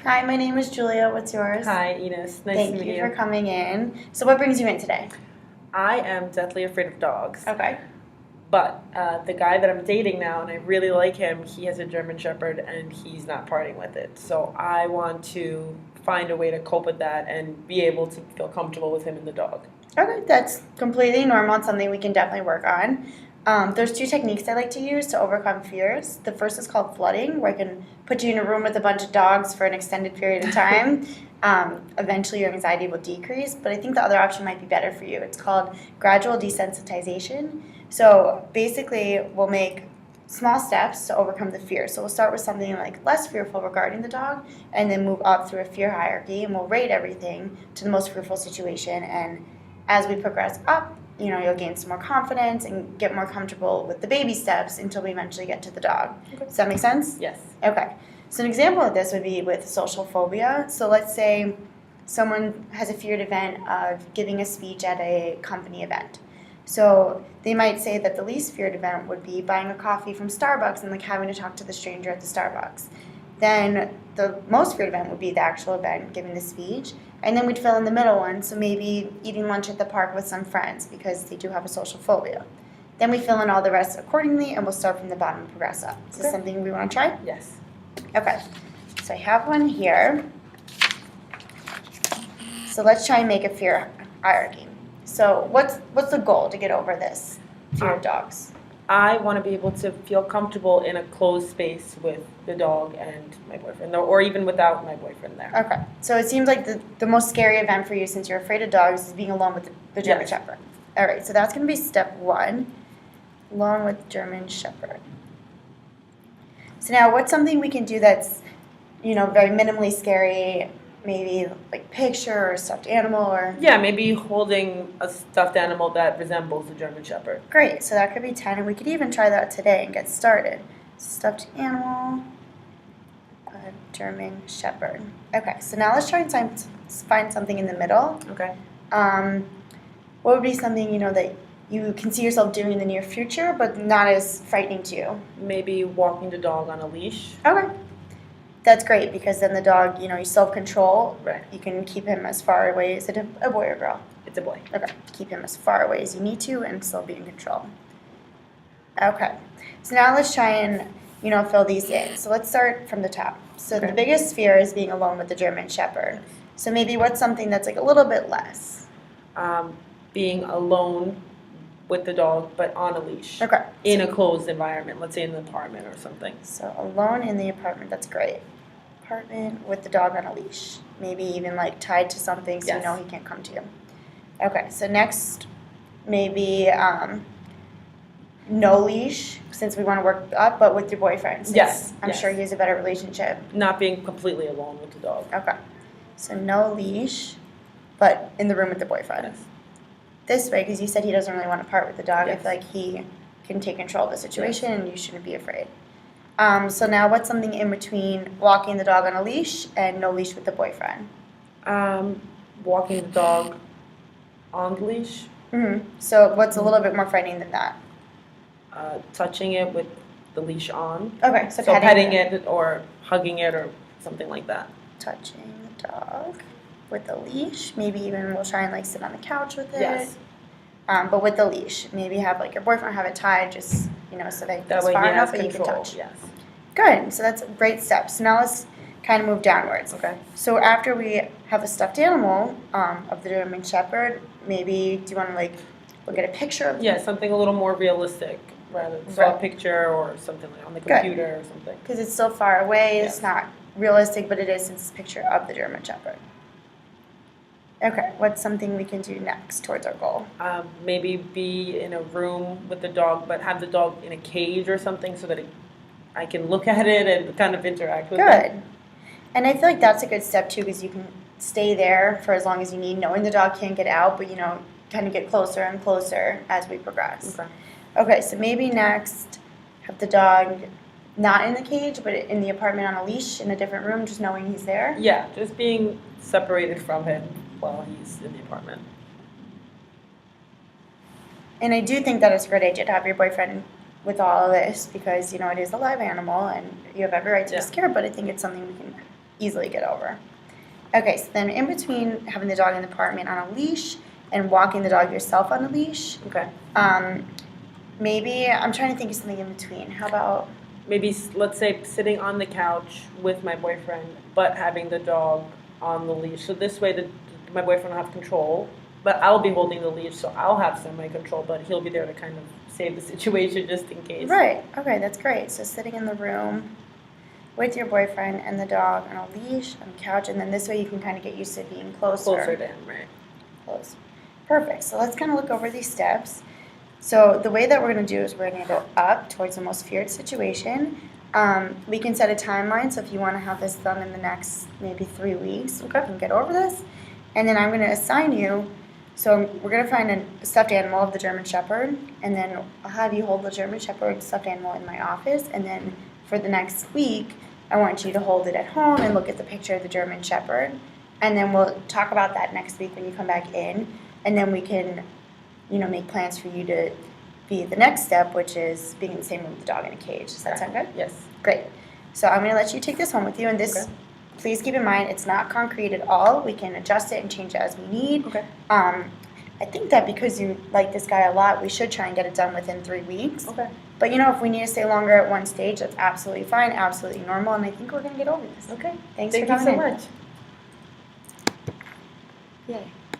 Hi, my name is Julia. What's yours? Hi, Enos. Nice to Thank meet you you. for coming in. So what brings you in today? I am deathly afraid of dogs. Okay. But the guy that I'm dating now, and I really like him, he has a German Shepherd and he's not parting with it. So I want to find a way to cope with that and be able to feel comfortable with him and the dog. Okay, that's completely normal. It's something we can definitely work on. There's two techniques I like to use to overcome fears. The first is called flooding, where I can put you in a room with a bunch of dogs for an extended period of time. Eventually, your anxiety will decrease, but I think the other option might be better for you. It's called gradual desensitization. So basically, we'll make small steps to overcome the fear. So we'll start with something like less fearful regarding the dog, and then move up through a fear hierarchy, and we'll rate everything to the most fearful situation. And as we progress up, you'll gain some more confidence and get more comfortable with the baby steps until we eventually get to the dog. Okay. Does that make sense? Yes. Okay. So an example of this would be with social phobia. So let's say someone has a feared event of giving a speech at a company event. So they might say that the least feared event would be buying a coffee from Starbucks and having to talk to the stranger at the Starbucks. Then the most feared event would be the actual event, giving the speech. And then we'd fill in the middle one, so maybe eating lunch at the park with some friends because they do have a social phobia. Then we fill in all the rest accordingly, and we'll start from the bottom and progress up. Is this something we want to try? Yes. Okay. So I have one here. So let's try and make a fear hierarchy. So what's the goal to get over this fear of dogs? I want to be able to feel comfortable in a closed space with the dog and my boyfriend, or even without my boyfriend there. Okay. So it seems like the most scary event for you, since you're afraid of dogs, is being alone with the German Yes. Shepherd. All right. So that's going to be step one, alone with German Shepherd. So now what's something we can do that's, very minimally scary, maybe like picture or stuffed animal or... Yeah, maybe holding a stuffed animal that resembles a German Shepherd. Great. So that could be 10, and we could even try that today and get started. Stuffed animal, a German Shepherd. Okay, so now let's try and find something in the middle. Okay. What would be something, that you can see yourself doing in the near future, but not as frightening to you? Maybe walking the dog on a leash. Okay. That's great, because then the dog, you self-control. Right. You can keep him as far away. Is it a boy or girl? It's a boy. Okay. Keep him as far away as you need to and still be in control. Okay. So now let's try and, fill these in. So let's start from the top. So Okay. The biggest fear is being alone with the German Shepherd. So maybe what's something that's a little bit less? Being alone with the dog, but on a leash. Okay. In a closed environment, let's say in an apartment or something. So alone in the apartment, that's great. Apartment with the dog on a leash. Maybe even tied to something so Yes. you know he can't come to you. Okay, so next maybe no leash, since we want to work up, but with your boyfriend. Since Yes, I'm yes. sure he has a better relationship. Not being completely alone with the dog. Okay. So no leash, but in the room with the boyfriend. Yes. This way, because you said he doesn't really want to part with the dog, I Yes. feel like he can take control of the situation and you shouldn't be afraid. So now what's something in between walking the dog on a leash and no leash with the boyfriend? Walking the dog on the leash. Mm-hmm. So what's a little bit more frightening than that? Touching it with the leash on. Okay, so petting it or hugging it or something like that. Touching the dog with the leash. Maybe even we'll try and sit on the couch with it. Yes. But with the leash, maybe have your boyfriend have it tied, just so that That it's way far he enough has that you can control. touch. Yes. Good. So that's a great step. So now let's kind of move downwards. Okay. So after we have a stuffed animal of the German Shepherd, maybe do you want to look at a picture of? Yeah, something a little more realistic rather than Right. a picture or something on the computer or something. Because it's so far away, Yes. it's not realistic, but it is since it's a picture of the German Shepherd. Okay, what's something we can do next towards our goal? Maybe be in a room with the dog, but have the dog in a cage or something so that I can look at it and kind of interact with it. Good. And I feel like that's a good step too, because you can stay there for as long as you need, knowing the dog can't get out, but kind of get closer and closer as we progress. Okay. Okay, so maybe next have the dog not in the cage, but in the apartment on a leash in a different room, just knowing he's there. Yeah, just being separated from him while he's in the apartment. And I do think that it's a great idea to have your boyfriend with all of this because, it is a live animal and you have every right to be Yeah. scared, but I think it's something we can easily get over. Okay, so then in between having the dog in the apartment on a leash and walking the dog yourself on a leash, Okay. maybe I'm trying to think of something in between. How about Maybe let's say sitting on the couch with my boyfriend, but having the dog on the leash. So this way, my boyfriend will have control, but I'll be holding the leash, so I'll have semi-control, but he'll be there to kind of save the situation just in case. right? Okay, that's great. So sitting in the room with your boyfriend and the dog on a leash on the couch, and then this way you can kind of get used to being Closer to him, right? Close. Perfect. So let's kind of look over these steps. So the way that we're going to do is we're going to go up towards the most feared situation. We can set a timeline. So if you want to have this done in the next maybe 3 weeks, we can get over this. And then I'm going to assign you. So we're going to find a stuffed animal of the German Shepherd, and then I'll have you hold the German Shepherd stuffed animal in my office. And then for the next week, I want you to hold it at home and look at the picture of the German Shepherd. And then we'll talk about that next week when you come back in. And then we can, make plans for you to be the next step, which is being in the same room with the dog in a cage. Does that sound good? Yes. Great. So I'm going to let you take this home with you. And this, please keep in mind, it's not concrete at all. We can adjust it and change it as we need. Okay. I think that because you like this guy a lot, we should try and get it done within 3 weeks. Okay. But if we need to stay longer at one stage, that's absolutely fine, absolutely normal, and I think we're going to get over this. Okay. Thanks Thank for you coming so in. much. Yay.